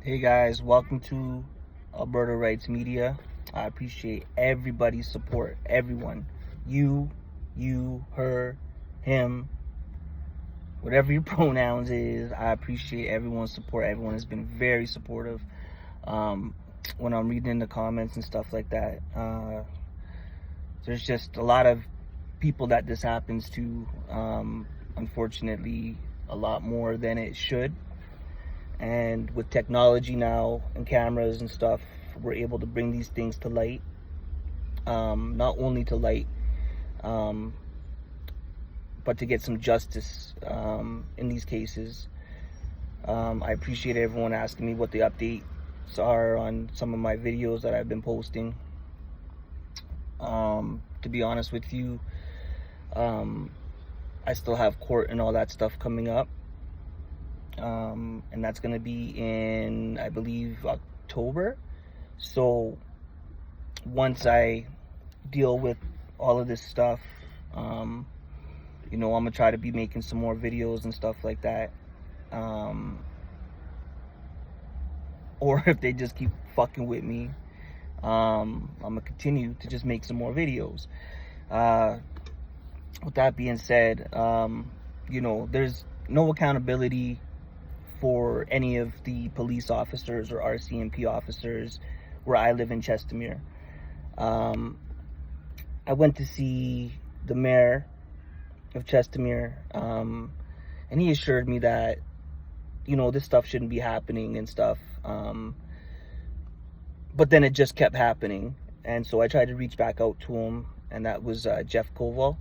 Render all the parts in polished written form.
Hey guys, welcome to Alberta Rights Media. I appreciate everybody's support. Everyone. You, her, him, whatever your pronouns is. I appreciate everyone's support. Everyone has been very supportive. When I'm reading the comments and stuff like that, there's just a lot of people that this happens to. Unfortunately, a lot more than it should. And with technology now and cameras and stuff, we're able to bring these things to light. Not only to light, but to get some justice in these cases. I appreciate everyone asking me what the updates are on some of my videos that I've been posting. To be honest with you, I still have court and all that stuff coming up. And that's going to be in, I believe, October. So once I deal with all of this stuff, I'm going to try to be making some more videos and stuff like that. Or if they just keep fucking with me, I'm going to continue to just make some more videos. With that being said, there's no accountability for any of the police officers or RCMP officers where I live in Chestermere. I went to see the mayor of Chestermere, and he assured me that, this stuff shouldn't be happening and stuff. But then it just kept happening. And so I tried to reach back out to him, and that was Jeff Koval.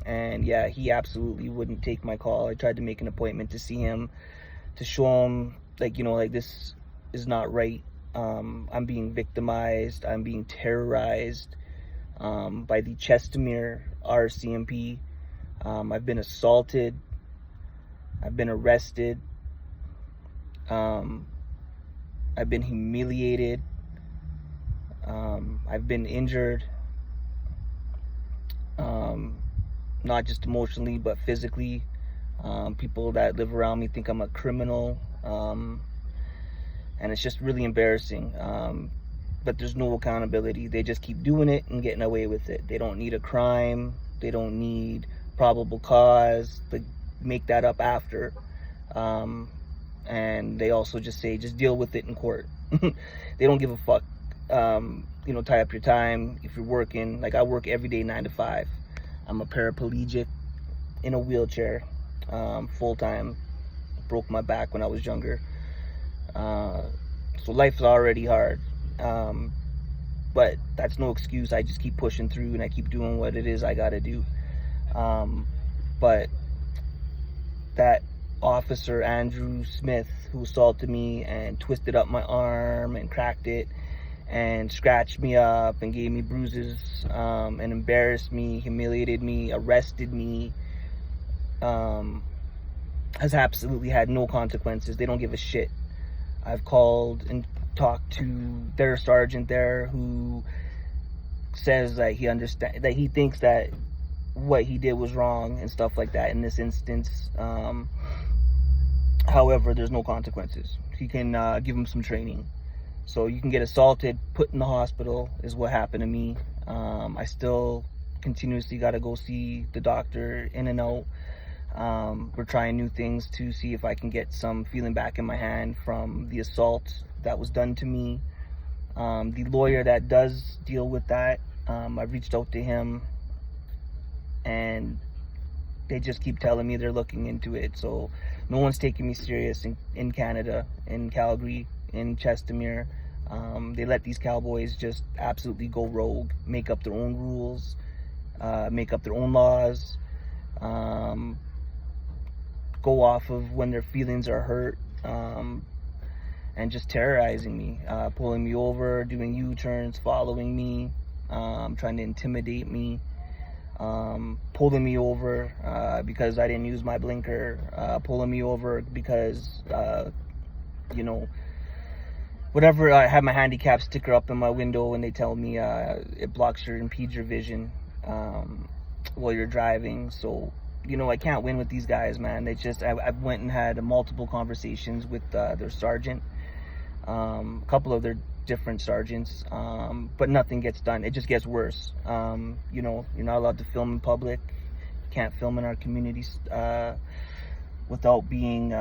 And yeah, he absolutely wouldn't take my call. I tried to make an appointment to see him, to show him, this is not right. I'm being victimized. I'm being terrorized by the Chestermere RCMP. I've been assaulted. I've been arrested. I've been humiliated. I've been injured. Not just emotionally, but physically. People that live around me think I'm a criminal, and it's just really embarrassing. But there's no accountability. They just keep doing it and getting away with it. They don't need a crime. They don't need probable cause. They make that up after. And they also just say, just deal with it in court. They don't give a fuck. Tie up your time. If you're working, like I work every day 9 to 5. I'm a paraplegic in a wheelchair, full-time. Broke my back when I was younger. So life's already hard. But that's no excuse. I just keep pushing through and I keep doing what it is I gotta do. But that officer, Andrew Smith, who assaulted me and twisted up my arm and cracked it and scratched me up and gave me bruises, and embarrassed me, humiliated me, arrested me, has absolutely had no consequences. They don't give a shit. I've called and talked to their sergeant there, who says that he thinks that what he did was wrong and stuff like that in this instance. However, there's no consequences. He can give him some training. So you can get assaulted, put in the hospital, is what happened to me. I still continuously got to go see the doctor in and out. We're trying new things to see if I can get some feeling back in my hand from the assault that was done to me. The lawyer that does deal with that, I've reached out to him, and they just keep telling me they're looking into it. So no one's taking me serious in Canada, in Calgary, in Chestermere. They let these cowboys just absolutely go rogue, make up their own rules, make up their own laws, go off of when their feelings are hurt, and just terrorizing me, pulling me over, doing U-turns, following me, trying to intimidate me, pulling me over because I didn't use my blinker, pulling me over because, whatever, I have my handicap sticker up in my window and they tell me it blocks or impedes your vision while you're driving. So, I can't win with these guys, man. It's just, I went and had multiple conversations with their sergeant. a couple of their different sergeants, but nothing gets done. It just gets worse. You know, you're not allowed to film in public. You can't film in our communities without being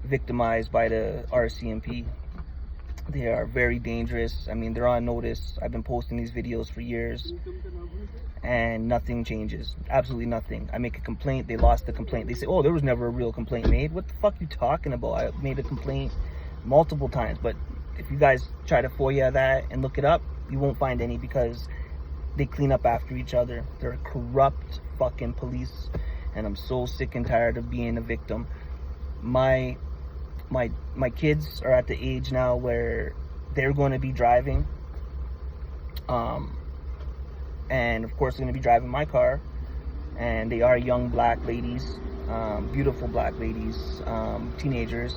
victimized by the RCMP. They are very dangerous. I mean, they're on notice. I've been posting these videos for years and nothing changes. Absolutely nothing. I make a complaint, they lost the complaint. They say, oh, there was never a real complaint made. What the fuck are you talking about? I made a complaint multiple times, but if you guys try to FOIA that and look it up, you won't find any, because they clean up after each other. They're a corrupt fucking police, and I'm so sick and tired of being a victim. My kids are at the age now where they're going to be driving, and of course they're going to be driving my car, and they are young black ladies, beautiful black ladies, teenagers,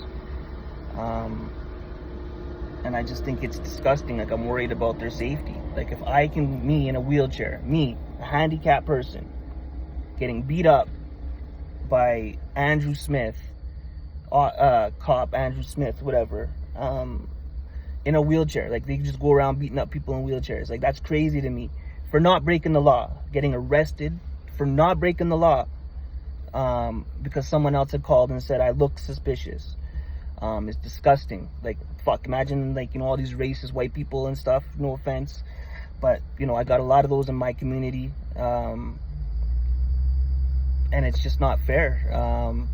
and I just think it's disgusting. Like, I'm worried about their safety. Like, if I can, me in a wheelchair, me, a handicapped person, getting beat up by Andrew Smith, cop Andrew Smith, whatever, in a wheelchair. Like, they just go around beating up people in wheelchairs. Like, that's crazy to me. For not breaking the law, getting arrested for not breaking the law, because someone else had called and said I look suspicious. It's disgusting. Like, fuck, imagine, like, you know, all these racist white people and stuff, no offense, but, you know, I got a lot of those in my community, and it's just not fair.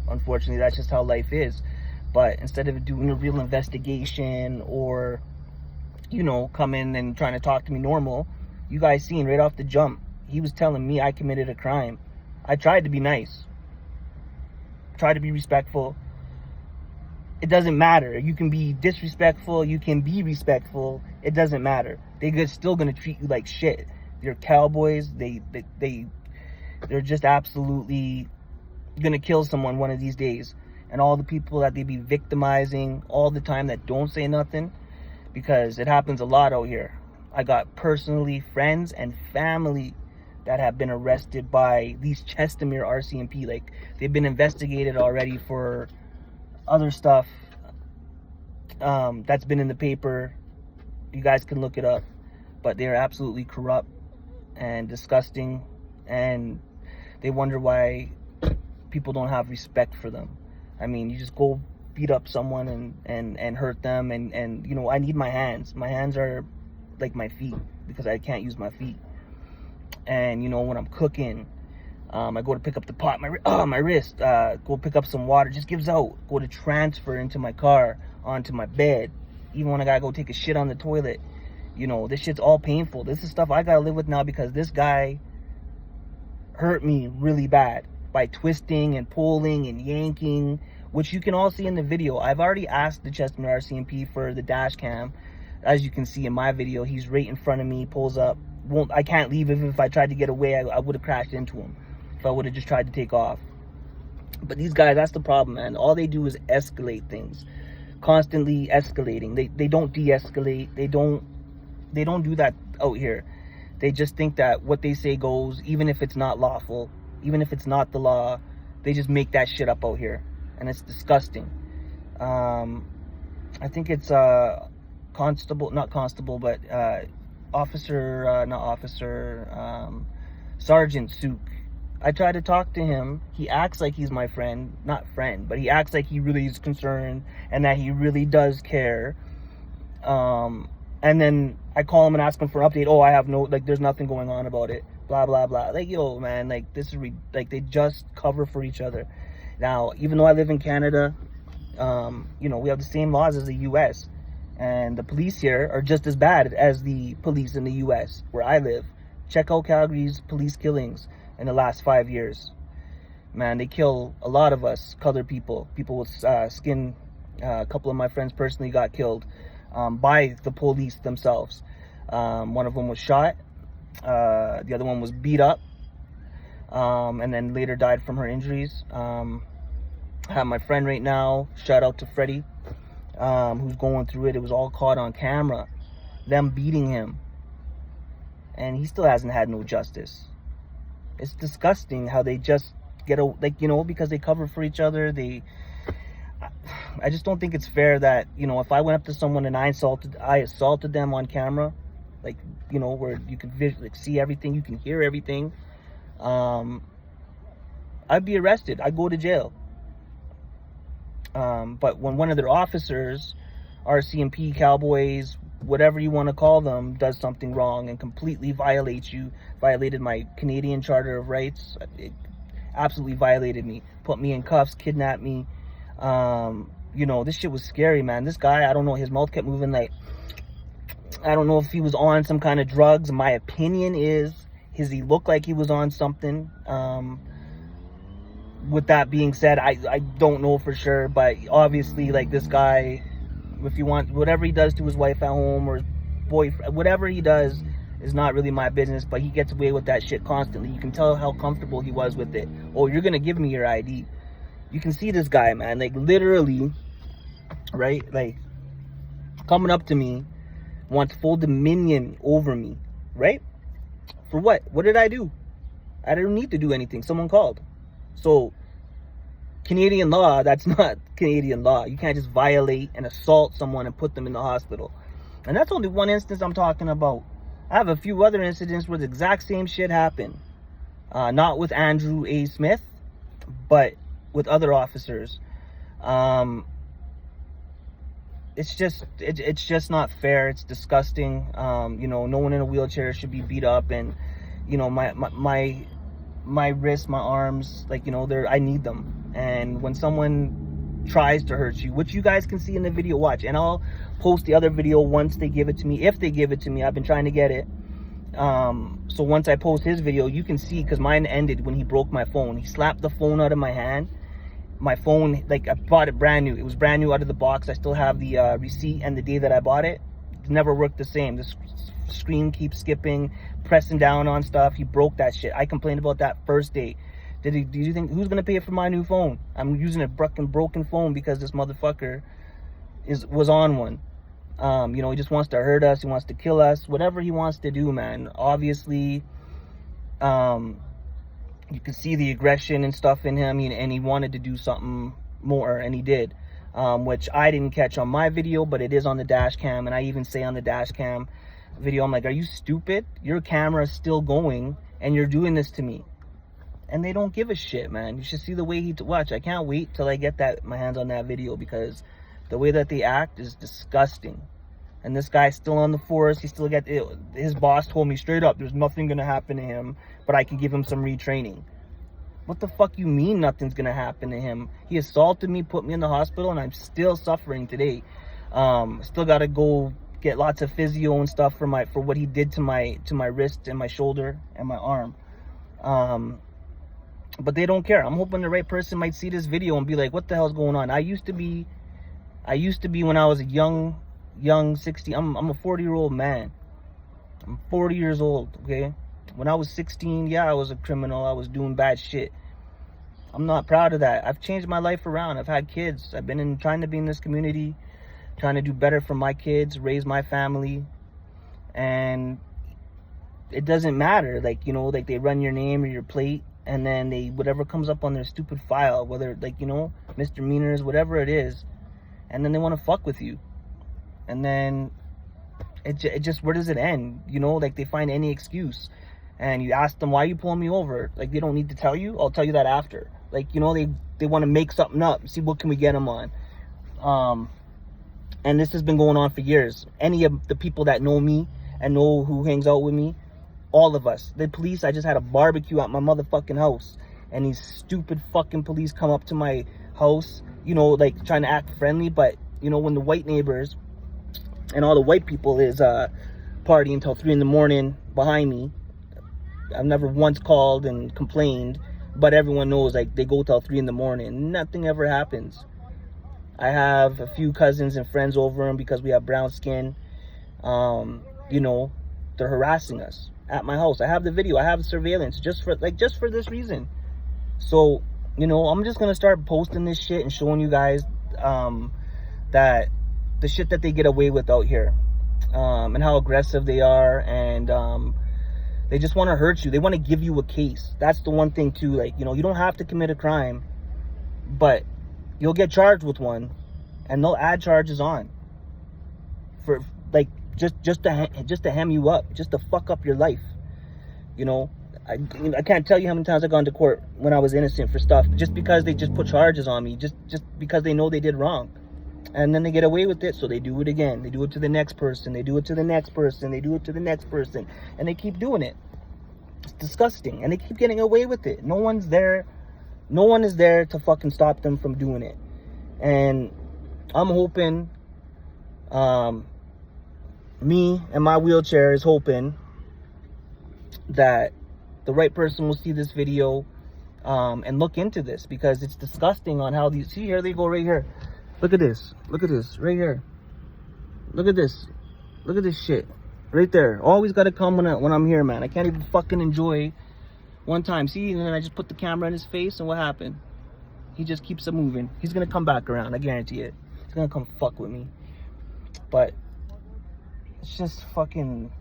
Unfortunately, that's just how life is. But instead of doing a real investigation, or, you know, coming and trying to talk to me normal, you guys seen right off the jump, he was telling me I committed a crime. I tried to be nice, tried to be respectful. It doesn't matter. You can be disrespectful, you can be respectful. It doesn't matter. They're still gonna treat you like shit. They're cowboys. They're just absolutely gonna kill someone one of these days. And all the people that they be victimizing all the time that don't say nothing, because it happens a lot out here. I got personally friends and family that have been arrested by these Chestermere RCMP. Like, they've been investigated already for other stuff that's been in the paper. You guys can look it up, but they're absolutely corrupt and disgusting, and they wonder why people don't have respect for them. I mean, you just go beat up someone and hurt them, and you know, I need my hands. My hands are like my feet, because I can't use my feet. And you know, when I'm cooking, I go to pick up the pot, my wrist, go pick up some water, just gives out. Go to transfer into my car, onto my bed, even when I gotta go take a shit on the toilet. You know, this shit's all painful. This is stuff I gotta live with now, because this guy hurt me really bad by twisting and pulling and yanking, which you can all see in the video. I've already asked the Chestermere RCMP for the dash cam. As you can see in my video, he's right in front of me, pulls up. I can't leave. If I tried to get away, I would have crashed into him if I would have just tried to take off. But these guys, that's the problem, man. All they do is escalate things, constantly escalating. They don't de-escalate. They don't do that out here. They just think that what they say goes, even if it's not lawful, even if it's not the law. They just make that shit up out here, and it's disgusting. I think it's Sergeant Sook. I try to talk to him. He acts like he's my friend, not friend, but he acts like he really is concerned and that he really does care. And then I call him and ask him for an update. Oh, I have no, like, there's nothing going on about it. Blah, blah, blah. Like, yo, man, like, this is, like, they just cover for each other. Now, even though I live in Canada, you know, we have the same laws as the U.S., and the police here are just as bad as the police in the U.S. where I live. Check out Calgary's police killings in the last 5 years. Man, they kill a lot of us, colored people, people with skin. A couple of my friends personally got killed by the police themselves. One of them was shot. The other one was beat up, and then later died from her injuries. I have my friend right now, shout out to Freddie, who's going through it. It was all caught on camera, them beating him, and he still hasn't had no justice. It's disgusting how they just get like, you know, because they cover for each other. I just don't think it's fair that, you know, if I went up to someone and I assaulted them on camera, like, you know, where you can visually see everything, you can hear everything, I'd be arrested. I'd go to jail. But when one of their officers, RCMP, cowboys, whatever you want to call them, does something wrong and completely violated my Canadian Charter of Rights, it absolutely violated me, put me in cuffs, kidnapped me. You know, this shit was scary, man. This guy, I don't know, his mouth kept moving like, I don't know if he was on some kind of drugs. My opinion is he looked like he was on something. With that being said, I don't know for sure, but obviously, like, this guy, if you want, whatever he does to his wife at home or his boyfriend, whatever he does is not really my business, but he gets away with that shit constantly. You can tell how comfortable he was with it. Oh, you're gonna give me your ID. You can see this guy, man, like, literally, right, like, coming up to me, wants full dominion over me, right? For what? What did I do? I didn't need to do anything. Someone called. So, Canadian law, that's not Canadian law. You can't just violate and assault someone and put them in the hospital. And that's only one instance I'm talking about. I have a few other incidents where the exact same shit happened. Not with Andrew A. Smith, but with other officers. It's just not fair. It's disgusting. You know, no one in a wheelchair should be beat up, and, you know, my wrists, my arms, like, you know, I need them. And when someone tries to hurt you, which you guys can see in the video, watch, and I'll post the other video once they give it to me, if they give it to me. I've been trying to get it. So once I post his video, you can see, because mine ended when he broke my phone. He slapped the phone out of my hand. My phone, like, I bought it brand new. It was brand new out of the box. I still have the receipt and the day that I bought it. It never worked the same. The screen keeps skipping, pressing down on stuff. He broke that shit. I complained about that first day. Do you think, who's gonna pay for my new phone? I'm using a broken phone because this motherfucker was on one. You know, he just wants to hurt us. He wants to kill us. Whatever he wants to do, man. Obviously, you can see the aggression and stuff in him, and he wanted to do something more, and he did. Which I didn't catch on my video, but it is on the dash cam, and I even say on the dash cam video, I'm like, are you stupid? Your camera is still going, and you're doing this to me. And they don't give a shit, man. You should see the way watch. I can't wait till I get my hands on that video, because the way that they act is disgusting. And this guy's still on the force. He still his boss told me straight up, there's nothing gonna happen to him, but I can give him some retraining. What the fuck you mean nothing's gonna happen to him? He assaulted me, put me in the hospital, and I'm still suffering today. Still gotta go get lots of physio and stuff for what he did to my wrist and my shoulder and my arm. But they don't care. I'm hoping the right person might see this video and be like, what the hell's going on? I used to be when I was a young 16. I'm a 40-year-old man. I'm 40 years old, okay? When I was 16, yeah, I was a criminal. I was doing bad shit. I'm not proud of that. I've changed my life around. I've had kids. I've been trying to be in this community, trying to do better for my kids, raise my family. And it doesn't matter. Like, you know, like, they run your name or your plate, and then whatever comes up on their stupid file, whether, like, you know, misdemeanors, whatever it is, and then they want to fuck with you. And then it just, where does it end? You know, like, they find any excuse. And you ask them, why are you pulling me over? Like, they don't need to tell you. I'll tell you that after. Like, you know, they want to make something up, see what can we get them on. And this has been going on for years. Any of the people that know me and know who hangs out with me, all of us. The police, I just had a barbecue at my motherfucking house, and these stupid fucking police come up to my house, you know, like, trying to act friendly. But, you know, when the white neighbors and all the white people is partying until 3 in the morning behind me, I've never once called and complained, but everyone knows, like, they go till 3 in the morning. Nothing ever happens. I have a few cousins and friends over, and because we have brown skin, you know, they're harassing us at my house. I have the video. I have surveillance just for this reason. So, you know, I'm just gonna start posting this shit and showing you guys that the shit that they get away with out here, and how aggressive they are, and they just want to hurt you. They want to give you a case. That's the one thing too. Like, you know, you don't have to commit a crime, but you'll get charged with one, and they'll add charges on for like just to hem you up, just to fuck up your life. You know, I can't tell you how many times I've gone to court when I was innocent for stuff just because they just put charges on me, just because they know they did wrong. And then they get away with it, so they do it again. They do it to the next person. They do it to the next person. They do it to the next person. And they keep doing it. It's disgusting. And they keep getting away with it. No one's there. No one is there to fucking stop them from doing it. And I'm hoping, me and my wheelchair is hoping that the right person will see this video and look into this, because it's disgusting on how these... See, here they go right here. Look at this. Look at this right here. Look at this. Look at this shit right there. Always got to come when I'm here, man. I can't even fucking enjoy one time. See, and then I just put the camera in his face, and what happened? He just keeps it moving. He's gonna come back around. I guarantee it. He's gonna come fuck with me. But it's just fucking...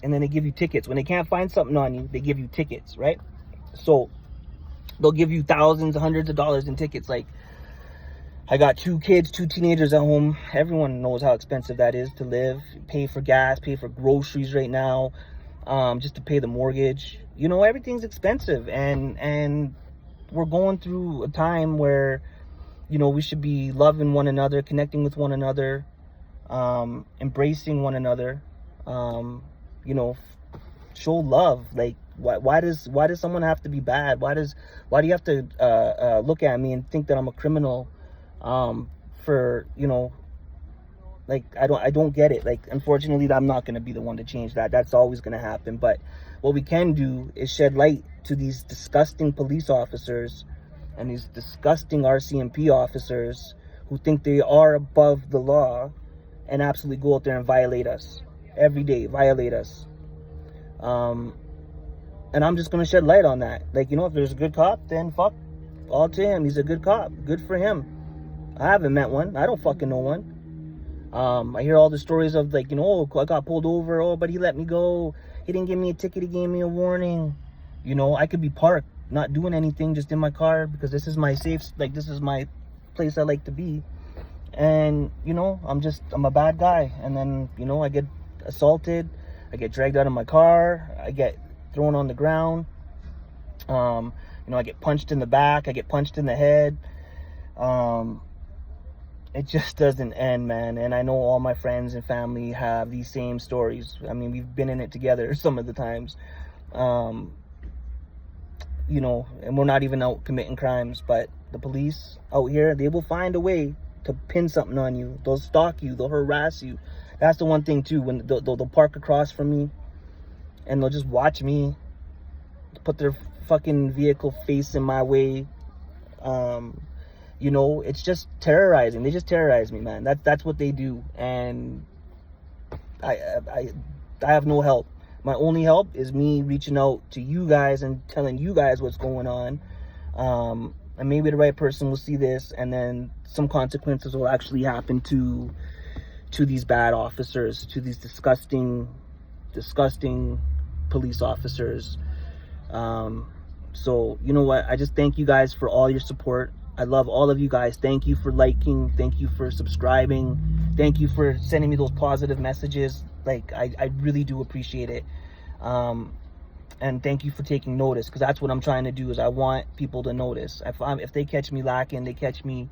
And then they give you tickets. When they can't find something on you, they give you tickets, right? So they'll give you thousands, hundreds of dollars in tickets. Like, I got 2 kids, 2 teenagers at home. Everyone knows how expensive that is to live, pay for gas, pay for groceries right now, just to pay the mortgage. You know, everything's expensive, and we're going through a time where, you know, we should be loving one another, connecting with one another, embracing one another, you know, show love. Like, why does someone have to be bad? Why do you have to look at me and think that I'm a criminal? For, you know, like, I don't get it. Like, unfortunately, I'm not going to be the one to change that. That's always going to happen. But what we can do is shed light to these disgusting police officers and these disgusting RCMP officers who think they are above the law and absolutely go out there and violate us every day, violate us. And I'm just going to shed light on that. Like, you know, if there's a good cop, then fuck all to him. He's a good cop. Good for him. I haven't met one. I don't fucking know one. I hear all the stories of, like, you know, oh, I got pulled over. Oh, but he let me go. He didn't give me a ticket. He gave me a warning. You know, I could be parked, not doing anything, just in my car, because this is my safe, like, this is my place I like to be. And, you know, I'm a bad guy. And then, you know, I get assaulted. I get dragged out of my car. I get thrown on the ground. You know, I get punched in the back. I get punched in the head. It just doesn't end, man. And I know all my friends and family have these same stories. I mean, we've been in it together some of the times. You know, and we're not even out committing crimes, but the police out here, they will find a way to pin something on you. They'll stalk you. They'll harass you. That's the one thing, too, when they'll park across from me and they'll just watch me, put their fucking vehicle face in my way. You know, it's just terrorizing. They just terrorize me, man. That's what they do. And I have no help. My only help is me reaching out to you guys and telling you guys what's going on. And maybe the right person will see this, and then some consequences will actually happen to these bad officers, to these disgusting police officers. So, you know what? I just thank you guys for all your support. I love all of you guys. Thank you for liking. Thank you for subscribing. Thank you for sending me those positive messages. Like, I really do appreciate it. And thank you for taking notice, because that's what I'm trying to do, is I want people to notice. If they catch me lacking, they catch me,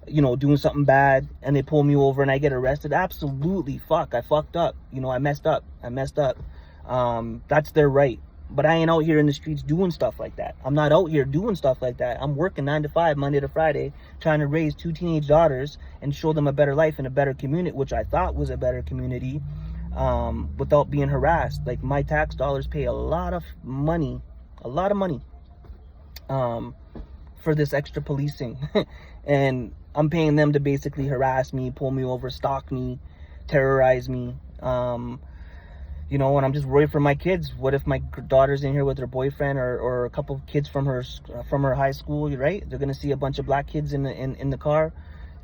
you know, doing something bad, and they pull me over and I get arrested, absolutely, fuck, I fucked up. You know, I messed up. That's their right. But I ain't out here in the streets doing stuff like that. I'm not out here doing stuff like that. I'm working 9 to 5, Monday to Friday, trying to raise 2 teenage daughters and show them a better life in a better community, which I thought was a better community, without being harassed. Like, my tax dollars pay a lot of money, for this extra policing. And I'm paying them to basically harass me, pull me over, stalk me, terrorize me. You know, and I'm just worried for my kids. What if my daughter's in here with her boyfriend, or a couple of kids from her high school, right? They're gonna see a bunch of black kids in the car,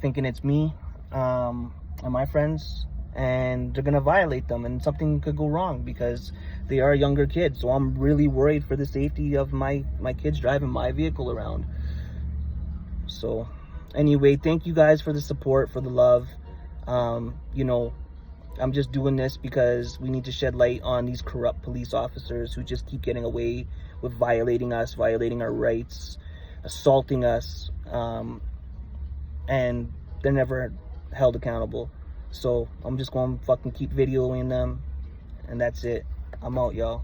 thinking it's me and my friends, and they're gonna violate them, and something could go wrong because they are younger kids. So I'm really worried for the safety of my kids driving my vehicle around. So Anyway, thank you guys for the support, for the love. You know, I'm just doing this because we need to shed light on these corrupt police officers who just keep getting away with violating us, violating our rights, assaulting us, and they're never held accountable. So I'm just going to fucking keep videoing them, and that's it. I'm out, y'all.